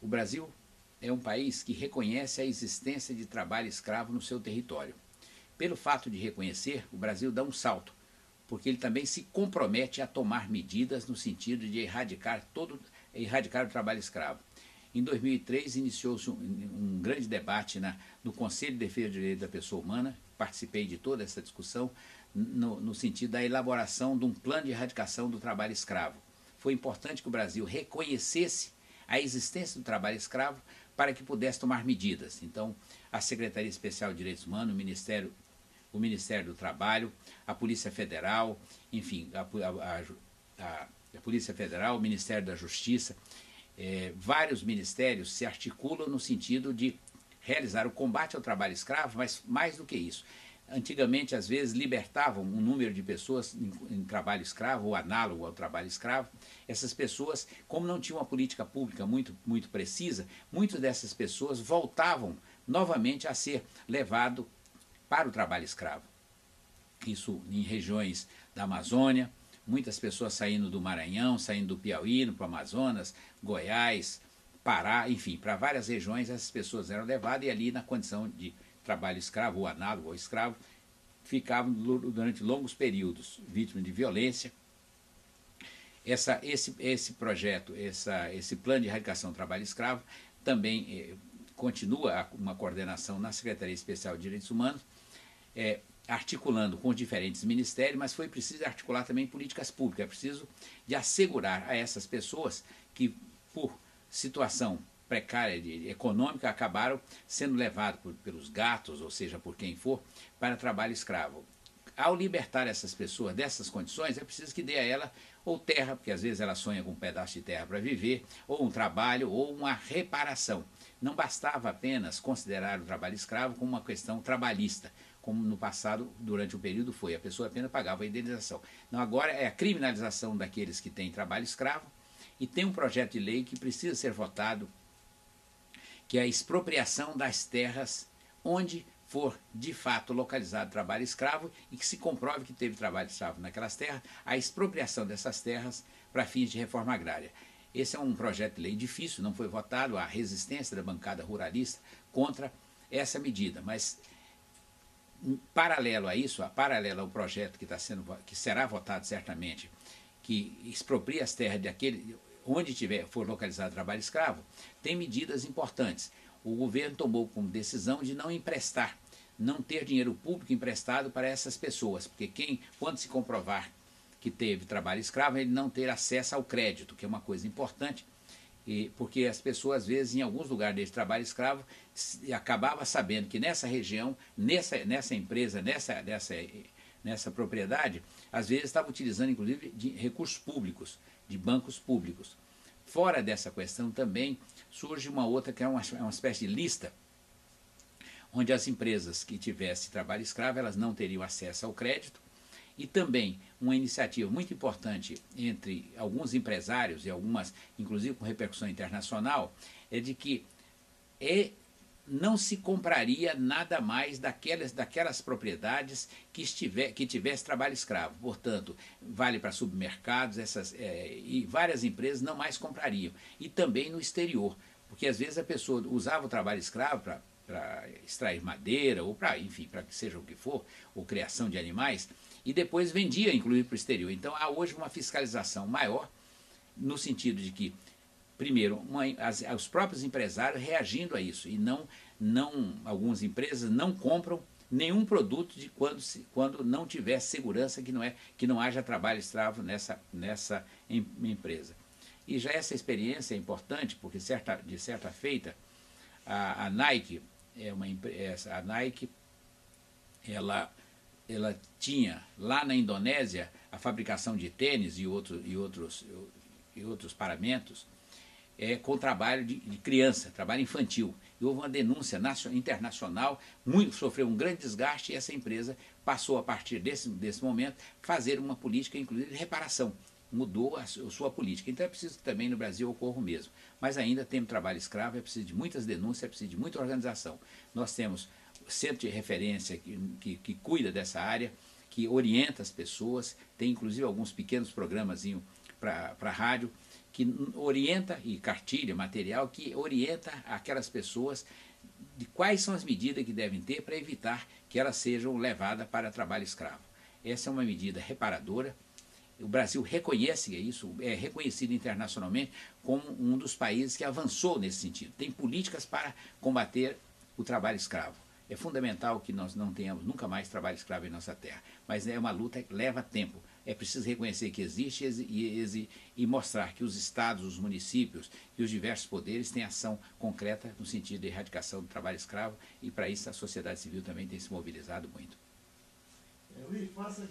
O Brasil é um país que reconhece a existência de trabalho escravo no seu território. Pelo fato de reconhecer, o Brasil dá um salto, porque ele também se compromete a tomar medidas no sentido de erradicar o trabalho escravo. Em 2003, iniciou-se um grande debate no Conselho de Defesa do Direito da Pessoa Humana, participei de toda essa discussão, no sentido da elaboração de um plano de erradicação do trabalho escravo. Foi importante que o Brasil reconhecesse a existência do trabalho escravo para que pudesse tomar medidas. Então, a Secretaria Especial de Direitos Humanos, o Ministério do Trabalho, a Polícia Federal, enfim, a Polícia Federal, o Ministério da Justiça, vários ministérios se articulam no sentido de realizar o combate ao trabalho escravo, mas mais do que isso. Antigamente, às vezes, libertavam um número de pessoas em trabalho escravo, ou análogo ao trabalho escravo. Essas pessoas, como não tinham uma política pública muito precisa, muitas dessas pessoas voltavam novamente a ser levado para o trabalho escravo. Isso em regiões da Amazônia, muitas pessoas saindo do Maranhão, saindo do Piauí, para o Amazonas, Goiás, Pará, enfim, para várias regiões essas pessoas eram levadas e ali na condição de trabalho escravo ou análogo ao escravo, ficavam durante longos períodos vítimas de violência. Esse projeto, esse plano de erradicação do trabalho escravo, também continua uma coordenação na Secretaria Especial de Direitos Humanos, articulando com os diferentes ministérios, mas foi preciso articular também políticas públicas. É preciso de assegurar a essas pessoas que, por situação precária econômica, acabaram sendo levados pelos gatos, ou seja, por quem for, para trabalho escravo. Ao libertar essas pessoas dessas condições, é preciso que dê a ela ou terra, porque às vezes ela sonha com um pedaço de terra para viver, ou um trabalho, ou uma reparação. Não bastava apenas considerar o trabalho escravo como uma questão trabalhista, como no passado, durante um período foi, a pessoa apenas pagava a indenização. Não, agora é a criminalização daqueles que têm trabalho escravo, e tem um projeto de lei que precisa ser votado, que é a expropriação das terras onde for de fato localizado trabalho escravo e que se comprove que teve trabalho escravo naquelas terras, a expropriação dessas terras para fins de reforma agrária. Esse é um projeto de lei difícil, não foi votado, há resistência da bancada ruralista contra essa medida, mas paralelo a isso, paralelo ao projeto que será votado certamente, que expropria as terras onde for localizado trabalho escravo, tem medidas importantes. O governo tomou como decisão de não emprestar, não ter dinheiro público emprestado para essas pessoas, porque quando se comprovar que teve trabalho escravo, ele não ter acesso ao crédito, que é uma coisa importante, porque as pessoas, às vezes, em alguns lugares desse trabalho escravo, acabava sabendo que nessa região, nessa empresa, nessa propriedade, às vezes estava utilizando, inclusive, de recursos públicos, de bancos públicos. Fora dessa questão também surge uma outra, que é uma espécie de lista, onde as empresas que tivessem trabalho escravo, elas não teriam acesso ao crédito, e também uma iniciativa muito importante entre alguns empresários e algumas, inclusive com repercussão internacional, é de que não se compraria nada mais daquelas propriedades que tivesse trabalho escravo. Portanto, vale para supermercados, e várias empresas não mais comprariam. E também no exterior, porque às vezes a pessoa usava o trabalho escravo para extrair madeira, ou enfim, para que seja o que for, ou criação de animais, e depois vendia, inclusive, para o exterior. Então, há hoje uma fiscalização maior, no sentido de que, primeiro, os próprios empresários reagindo a isso, e algumas empresas não compram nenhum produto quando não tiver segurança que não haja trabalho escravo nessa empresa. E já essa experiência é importante, porque de certa feita, a Nike, ela tinha lá na Indonésia a fabricação de tênis e outros paramentos com trabalho de criança, trabalho infantil. E houve uma denúncia internacional, sofreu um grande desgaste, e essa empresa passou, a partir desse momento, fazer uma política, inclusive, de reparação. Mudou a sua política. Então é preciso que também no Brasil ocorra o mesmo. Mas ainda temos trabalho escravo, é preciso de muitas denúncias, é preciso de muita organização. Nós temos centro de referência que cuida dessa área, que orienta as pessoas, tem inclusive alguns pequenos programas para rádio, que orienta, e cartilha, material que orienta aquelas pessoas de quais são as medidas que devem ter para evitar que elas sejam levadas para trabalho escravo. Essa é uma medida reparadora. O Brasil reconhece isso, é reconhecido internacionalmente como um dos países que avançou nesse sentido. Tem políticas para combater o trabalho escravo. É fundamental que nós não tenhamos nunca mais trabalho escravo em nossa terra, mas é uma luta que leva tempo. É preciso reconhecer que existe e mostrar que os estados, os municípios e os diversos poderes têm ação concreta no sentido de erradicação do trabalho escravo, e para isso a sociedade civil também tem se mobilizado muito. Luiz, faça